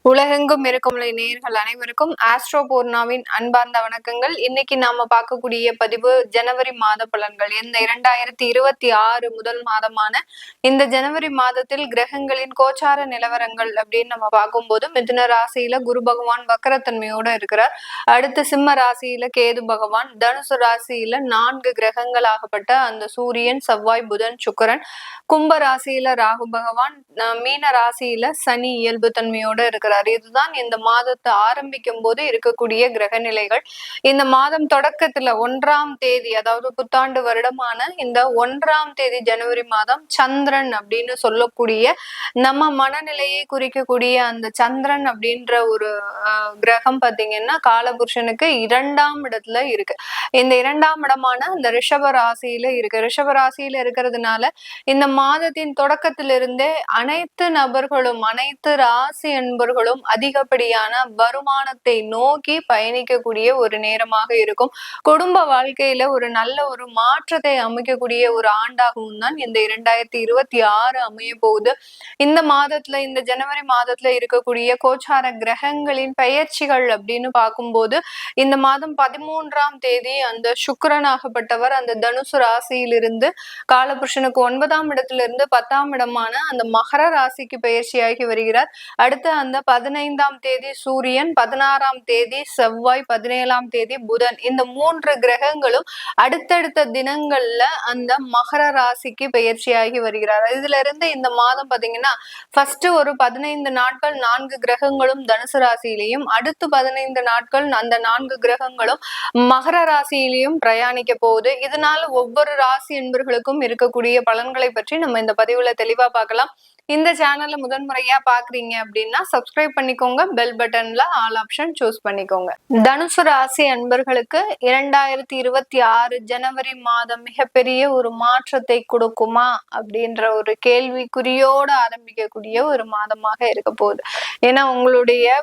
உலகெங்கும் இருக்கும் நேயர்கள் அனைவருக்கும் ஆஸ்ட்ரோ பூர்ணாவின் அன்பார்ந்த வணக்கங்கள். இன்னைக்கு நாம பார்க்கக்கூடிய பதிவு ஜனவரி மாத பலன்கள். இந்த 2026 முதல் மாதமான இந்த ஜனவரி மாதத்தில் கிரகங்களின் கோச்சார நிலவரங்கள் அப்படின்னு நம்ம பார்க்கும்போது, மிதுன ராசியில குரு பகவான் வக்கரத்தன்மையோட இருக்கிறார். அடுத்து சிம்ம ராசியில கேது பகவான், தனுசு ராசியில 4 கிரகங்களாகப்பட்ட அந்த சூரியன், செவ்வாய், புதன், சுக்கிரன், கும்ப ராசியில ராகு பகவான், மீன ராசியில சனி இயல்பு தன்மையோட இருக்கிறார். இதுதான் இந்த மாதத்தை ஆரம்பிக்கும் போது இருக்கக்கூடிய கிரக நிலைகள். இந்த மாதம் தொடக்கத்துல 1ஆம் தேதி, அதாவது புத்தாண்டு வருடமான இந்த 1ஆம் தேதி ஜனவரி மாதம் சந்திரன் அப்படின்னு சொல்லக்கூடிய நம்ம மனநிலையை குறிக்கக்கூடிய அந்த சந்திரன் அப்படின்ற ஒரு கிரகம் பாத்தீங்கன்னா காலபுருஷனுக்கு 2ஆம் இடத்துல இருக்கு. இந்த 2ஆம் இடமான இந்த ரிஷப ராசியில இருக்கு. ரிஷப ராசியில இருக்கிறதுனால இந்த மாதத்தின் தொடக்கத்திலிருந்தே அனைத்து நபர்களும், அனைத்து ராசி என்பர்களும் அதிகப்படியான வருமானத்தை நோக்கி பயணிக்கக்கூடிய ஒரு நேரமாக இருக்கும். குடும்ப வாழ்க்கையில ஒரு நல்ல ஒரு மாற்றத்தை அமைக்கக்கூடிய ஒரு ஆண்டாகவும் தான் இந்த 2026 அமைய போகுது. இந்த மாதத்துல, இந்த ஜனவரி மாதத்துல இருக்கக்கூடிய கோச்சார கிரகங்களின் பெயர்ச்சிகள் அப்படின்னு பார்க்கும்போது, இந்த மாதம் 13ஆம் தேதி அந்த சுக்கிரனாகப்பட்டவர் அந்த தனுசு ராசியிலிருந்து காலபுருஷனுக்கு 9ஆம் இடத்துல இருந்து 10ஆம் இடமான அந்த மகர ராசிக்கு பெயர்ச்சியாகி வருகிறார். அடுத்து அந்த 15ஆம் தேதி சூரியன், 16ஆம் தேதி செவ்வாய், 17ஆம் தேதி புதன், இந்த 3 கிரகங்களும் அடுத்தடுத்த தினங்கள்ல அந்த மகர ராசிக்கு பெயர்ச்சியாகி வருகிறார். இதுல இருந்து இந்த மாதம் பாத்தீங்கன்னா ஃபர்ஸ்ட் ஒரு 15 நாட்கள் 4 கிரகங்களும் தனுசு ராசியிலையும், அடுத்து 15 நாட்கள் அந்த 4 கிரகங்களும் மகர ராசியிலையும் பிரயாணிக்க போகுது. இதனால ஒவ்வொரு ராசி என்பர்களுக்கும் இருக்கக்கூடிய பலன்களை பற்றி நம்ம இந்த பதிவுல தெளிவா பார்க்கலாம். இந்த சேனல்ல முதன்முறையா பாக்குறீங்க அப்படின்னா சப்ஸ்கிரைப் பண்ணிக்கோங்க, பெல் பட்டன்ல ஆல் ஆப்ஷன் சூஸ் பண்ணிக்கோங்க. தனுசு ராசி அன்பர்களுக்கு 2026 ஜனவரி மாதம் மிகப்பெரிய ஒரு மாற்றத்தை கொடுக்குமா அப்படின்ற ஒரு கேள்விக்குறியோட ஆரம்பிக்கக்கூடிய ஒரு மாதமாக இருக்க போகுது. ஏன்னா உங்களுடைய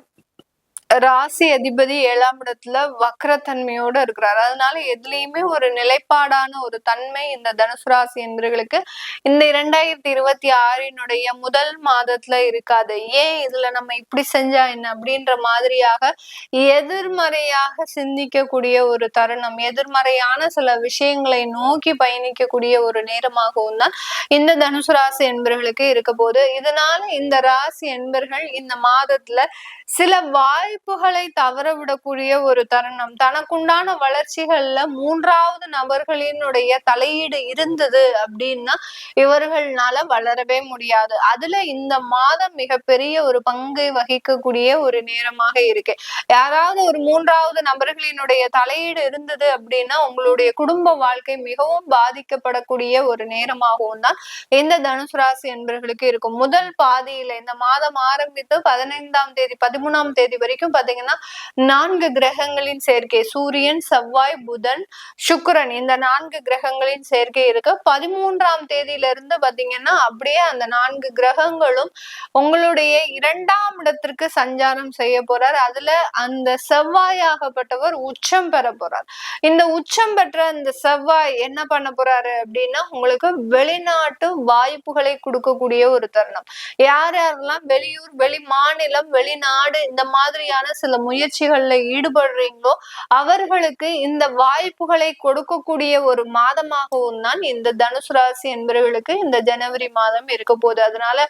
ராசி அதிபதி 7ஆம் இடத்துல வக்ரத்தன்மையோட இருக்கிறார். அதனால எதுலையுமே ஒரு நிலைப்பாடான ஒரு தன்மை இந்த தனுசு ராசி என்பவர்களுக்கு இந்த 2026 முதல் மாதத்துல இருக்காது. ஏன் இதுல நம்ம இப்படி செஞ்சா என்ன அப்படின்ற மாதிரியாக எதிர்மறையாக சிந்திக்கக்கூடிய ஒரு தருணம், எதிர்மறையான சில விஷயங்களை நோக்கி பயணிக்கக்கூடிய ஒரு நேரமாகவும் தான் இந்த தனுசு ராசி என்பவர்களுக்கு இருக்க போது. இதனால இந்த ராசி என்பர்கள் இந்த மாதத்துல சில வாய்ப்புகளை தவற விடக்கூடிய ஒரு தருணம், தனக்குண்டான வளர்ச்சிகள்ல 3வது நபர்களினுடைய தலையீடு இருந்தது அப்படின்னா இவர்கள்னால வளரவே முடியாது. அதுல இந்த மாதம் மிகப்பெரிய ஒரு பங்கை வகிக்கக்கூடிய ஒரு நேரமாக இருக்கு. யாராவது ஒரு 3வது நபர்களினுடைய தலையீடு இருந்தது அப்படின்னா உங்களுடைய குடும்ப வாழ்க்கை மிகவும் பாதிக்கப்படக்கூடிய ஒரு நேரமாகவும் தான் இந்த தனுசு ராசி என்பவர்களுக்கு இருக்கும். முதல் பாதியில இந்த மாதம் ஆரம்பித்து 15ஆம் தேதி 13ஆம் தேதி வரைக்கும் பாத்தீங்கன்னா 4 கிரகங்களின் சேர்க்கை, சூரியன், செவ்வாய், புதன், சுக்கிரன், இந்த 4 கிரகங்களின் சேர்க்கை இருக்கு. 13ஆம் தேதியில இருந்து பாத்தீங்கன்னா அப்படியே அந்த 4 கிரகங்களும் உங்களுடைய 2ஆம் இடத்திற்கு சஞ்சாரம் செய்ய போறார். அதுல அந்த செவ்வாயாகப்பட்டவர் உச்சம் பெற போறார். இந்த உச்சம் பெற்ற அந்த செவ்வாய் என்ன பண்ண போறாரு அப்படின்னா உங்களுக்கு வெளிநாட்டு வாய்ப்புகளை கொடுக்கக்கூடிய ஒரு தருணம். யார் யாரெல்லாம் வெளியூர், வெளி மாநிலம், வெளிநாடு இந்த மாதிரியான சில முயற்சிகள்ல ஈடுபடுறீங்களோ அவர்களுக்கு இந்த வாய்ப்புகளை கொடுக்கக்கூடிய ஒரு மாதமாகவும் தான் இந்த தனுசு ராசி என்பவர்களுக்கு இந்த ஜனவரி மாதம் இருக்க போகுது. அதனால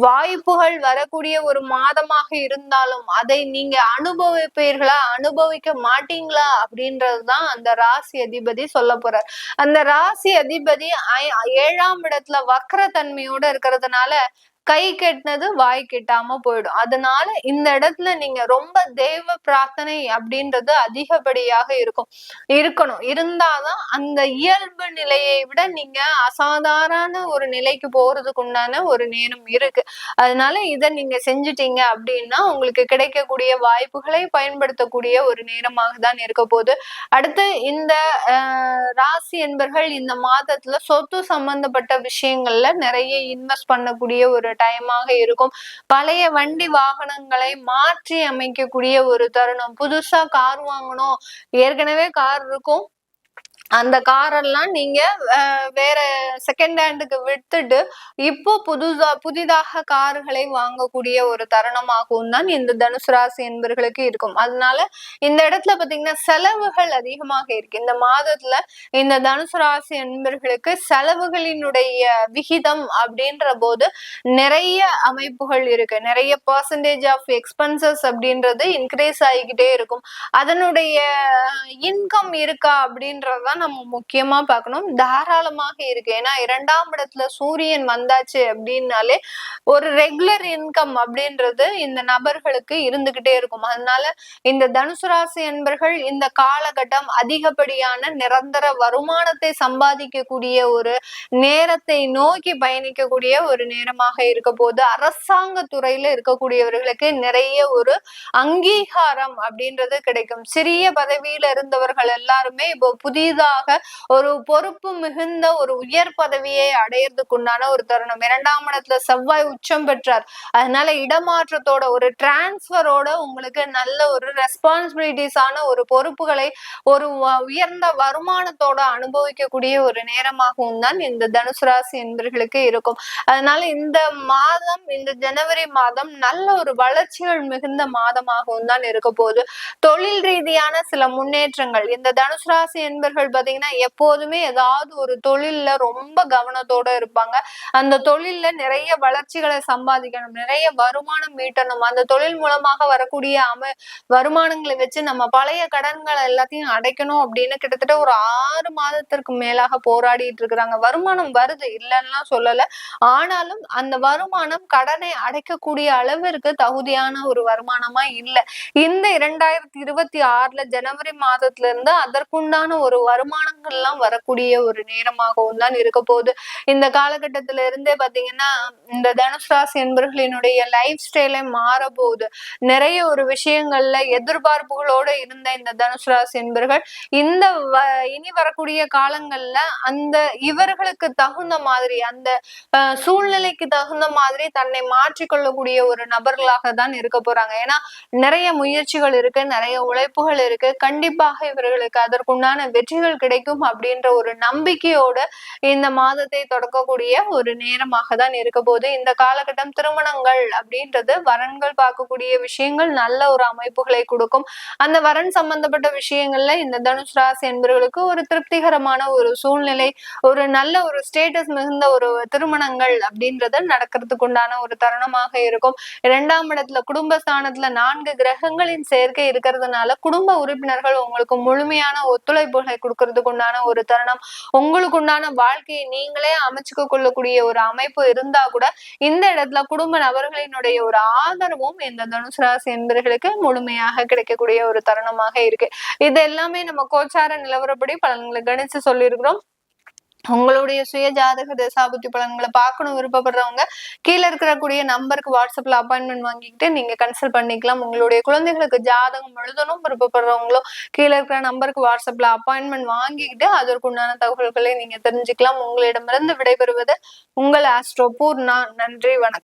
வாய்ப்புகள் வரக்கூடிய ஒரு மாதமாக இருந்தாலும் அதை நீங்க அனுபவிப்பீர்களா, அனுபவிக்க மாட்டீங்களா அப்படின்றதுதான் அந்த ராசி அதிபதி சொல்ல போறார். அந்த ராசி அதிபதி 7ஆம் இடத்துல வக்ர தன்மையோட இருக்கிறதுனால கை கெட்டினது வாய் கெட்டாம போயிடும். அதனால இந்த இடத்துல நீங்க ரொம்ப தெய்வ பிரார்த்தனை அப்படின்றது அதிகப்படியாக இருக்கணும். இருந்தாதான் அந்த இயல்பு நிலையை விட நீங்க அசாதாரண ஒரு நிலைக்கு போறதுக்கு உண்டான ஒரு நேரம் இருக்கு. அதனால இதை நீங்க செஞ்சுட்டீங்க அப்படின்னா உங்களுக்கு கிடைக்கக்கூடிய வாய்ப்புகளை பயன்படுத்தக்கூடிய ஒரு நேரமாக தான் இருக்க போகுது. அடுத்து இந்த ராசி என்பர்கள் இந்த மாதத்துல சொத்து சம்பந்தப்பட்ட விஷயங்கள்ல நிறைய இன்வெஸ்ட் பண்ணக்கூடிய ஒரு டைமாக இருக்கும். பழைய வண்டி வாகனங்களை மாற்றி அமைக்கக்கூடிய ஒரு தருணம். புதுசா கார் வாங்கணும், ஏற்கனவே கார் இருக்கும், அந்த காரெல்லாம் நீங்க வேற செகண்ட் ஹேண்டுக்கு வித்துட்டு இப்போ புதிதாக கார்களை வாங்கக்கூடிய ஒரு தருணமாகவும் தான் இந்த தனுசு ராசி என்பர்களுக்கு இருக்கும். அதனால இந்த இடத்துல பாத்தீங்கன்னா செலவுகள் அதிகமாக இருக்கு. இந்த மாதத்துல இந்த தனுசு ராசி என்பர்களுக்கு செலவுகளினுடைய விகிதம் அப்படின்ற போது நிறைய அமைப்புகள் இருக்கு. நிறைய பர்சன்டேஜ் ஆஃப் எக்ஸ்பென்சஸ் அப்படின்றது இன்க்ரீஸ் ஆகிக்கிட்டே இருக்கும். அதனுடைய இன்கம் இருக்கா அப்படின்றத நம்ம முக்கியமா பார்க்கணும். தாராளமாக இருக்கு. ஏன்னா 2ஆம் இடத்துல சூரியன் வந்தாச்சு அப்படின்னாலே ஒரு ரெகுலர் இன்கம் அப்படின்றது இந்த நபர்களுக்கு இருந்துகிட்டே இருக்கும். அதனால இந்த தனுசு ராசி என்பர்கள் இந்த காலகட்டம் அதிகப்படியான நிரந்தர வருமானத்தை சம்பாதிக்கக்கூடிய ஒரு நேரத்தை நோக்கி பயணிக்கக்கூடிய ஒரு நேரமாக இருக்க போது அரசாங்க துறையில இருக்கக்கூடியவர்களுக்கு நிறைய ஒரு அங்கீகாரம் அப்படின்றது கிடைக்கும். சிறிய பதவியில இருந்தவர்கள் எல்லாருமே இப்போ புதிதாக ஒரு பொறுப்பு மிகுந்த ஒரு உயர் பதவியை அடையறதுக்குண்டான ஒரு தருணம். 2ஆம் இடத்துல செவ்வாய் உச்சம் பெற்றார். அதனால இடமாற்றத்தோட ஒரு டிரான்ஸ்பரோட உங்களுக்கு நல்ல ஒரு ரெஸ்பான்சிபிலிட்டிஸான ஒரு பொறுப்புகளை ஒரு உயர்ந்த வருமானத்தோட அனுபவிக்கக்கூடிய ஒரு நேரமாகவும் தான் இந்த தனுசு ராசி என்பர்களுக்கு இருக்கும். அதனால இந்த மாதம், இந்த ஜனவரி மாதம் நல்ல ஒரு வளர்ச்சிகள் மிகுந்த மாதமாகவும் தான் இருக்க போகுது. தொழில் ரீதியான சில முன்னேற்றங்கள் இந்த தனுசு ராசி என்பர்கள் பாத்தீங்கன்னா எப்போதுமே ஏதாவது ஒரு தொழில்ல ரொம்ப கவனத்தோட இருப்பாங்க. அந்த தொழில்ல நிறைய வளர்ச்சிகளை சம்பாதிக்கணும், நிறைய வருமானம் மீட்டணும். அந்த தொழில் மூலமாக வரக்கூடிய வருமானங்களை வச்சு நம்ம பழைய கடன்களை எல்லாத்தையும் அடைக்கணும் அப்படின்னு கிட்டத்தட்ட ஒரு 6 மாதத்திற்கு மேலாக போராடிட்டு இருக்கிறாங்க. வருமானம் வருது, இல்லைன்னா சொல்லல. ஆனாலும் அந்த வருமானம் கடனை அடைக்கக்கூடிய அளவிற்கு தகுதியான ஒரு வருமானமா இல்லை. இந்த 2026 ஜனவரி மாதத்துல இருந்து அதற்குண்டான ஒரு வருமானங்கள் எல்லாம் வரக்கூடிய ஒரு நேரமாகவும் தான் இருக்க போகுது. இந்த காலகட்டத்தில இருந்தே பாத்தீங்கன்னா இந்த தனுசு ராசி என்பர்களினுடைய லைஃப் ஸ்டைலே மாற போகுது. நிறைய ஒரு விஷயங்கள்ல எதிர்பார்ப்புகளோட இருந்த இந்த தனுசு ராசி என்பர்கள் இந்த இனி வரக்கூடிய காலங்கள்ல அந்த இவர்களுக்கு தகுந்த மாதிரி அந்த சூழ்நிலைக்கு தகுந்த மாதிரி தன்னை மாற்றிக்கொள்ளக்கூடிய ஒரு நபர்களாக தான் இருக்க போறாங்க. ஏன்னா நிறைய முயற்சிகள் இருக்கு, நிறைய உழைப்புகள் இருக்கு. கண்டிப்பாக இவர்களுக்கு அதற்குண்டான வெற்றிகள் கிடைக்கும் அப்படின்ற ஒரு நம்பிக்கையோட இந்த மாதத்தை தொடக்கக்கூடிய ஒரு நேரமாக தான் இருக்க போது. இந்த காலகட்டம் திருமணங்கள் அப்படின்றது வரன்கள் பார்க்கக்கூடிய விஷயங்கள் நல்ல ஒரு அமைப்புகளை கொடுக்கும். அந்த வரன் சம்பந்தப்பட்ட விஷயங்கள்ல இந்த தனுசு ராசி என்பவர்களுக்கு ஒரு திருப்திகரமான ஒரு சூழ்நிலை, ஒரு நல்ல ஒரு ஸ்டேட்டஸ் மிகுந்த ஒரு திருமணங்கள் அப்படின்றது நடக்கிறதுக்கு உண்டான ஒரு தருணமாக இருக்கும். 2ஆம் இடத்துல குடும்பஸ்தானத்துல 4 கிரகங்களின் சேர்க்கை இருக்கிறதுனால குடும்ப உறுப்பினர்கள் உங்களுக்கு முழுமையான ஒத்துழைப்புகளை கொடுக்கறதுக்கு உண்டான ஒரு தருணம். உங்களுக்கு உண்டான வாழ்க்கையை நீங்களே அமைச்சுக்க கொள்ளக்கூடிய ஒரு அமைப்பு இருந்தா கூட இந்த இடத்துல குடும்ப நபர்களினுடைய ஒரு ஆதரவும் இந்த தனுசு ராசி என்பவர்களுக்கு முழுமையாக கிடைக்கக்கூடிய ஒரு தருணமாக இருக்கு. இது எல்லாமே நம்ம கோச்சார நிலவரப்படி பலன்களை கணிச்சு சொல்லியிருக்கிறோம். உங்களுடைய சுய ஜாதக தசாபுத்தி பலன்களை பார்க்கணும் விருப்பப்படுறவங்க கீழே இருக்கக்கூடிய நம்பருக்கு வாட்ஸ்அப்ல அப்பாயின்மெண்ட் வாங்கிக்கிட்டு நீங்க கன்சல்ட் பண்ணிக்கலாம். உங்களுடைய குழந்தைகளுக்கு ஜாதகம் எழுதணும் விருப்பப்படுறவங்களும் கீழே இருக்கிற நம்பருக்கு வாட்ஸ்அப்ல அப்பாயின்மெண்ட் வாங்கிக்கிட்டு அதற்குண்டான தகவல்களை நீங்க தெரிஞ்சுக்கலாம். உங்களிடமிருந்து விடைபெறுவது உங்கள் ஆஸ்ட்ரோ பூர்ணா. நன்றி, வணக்கம்.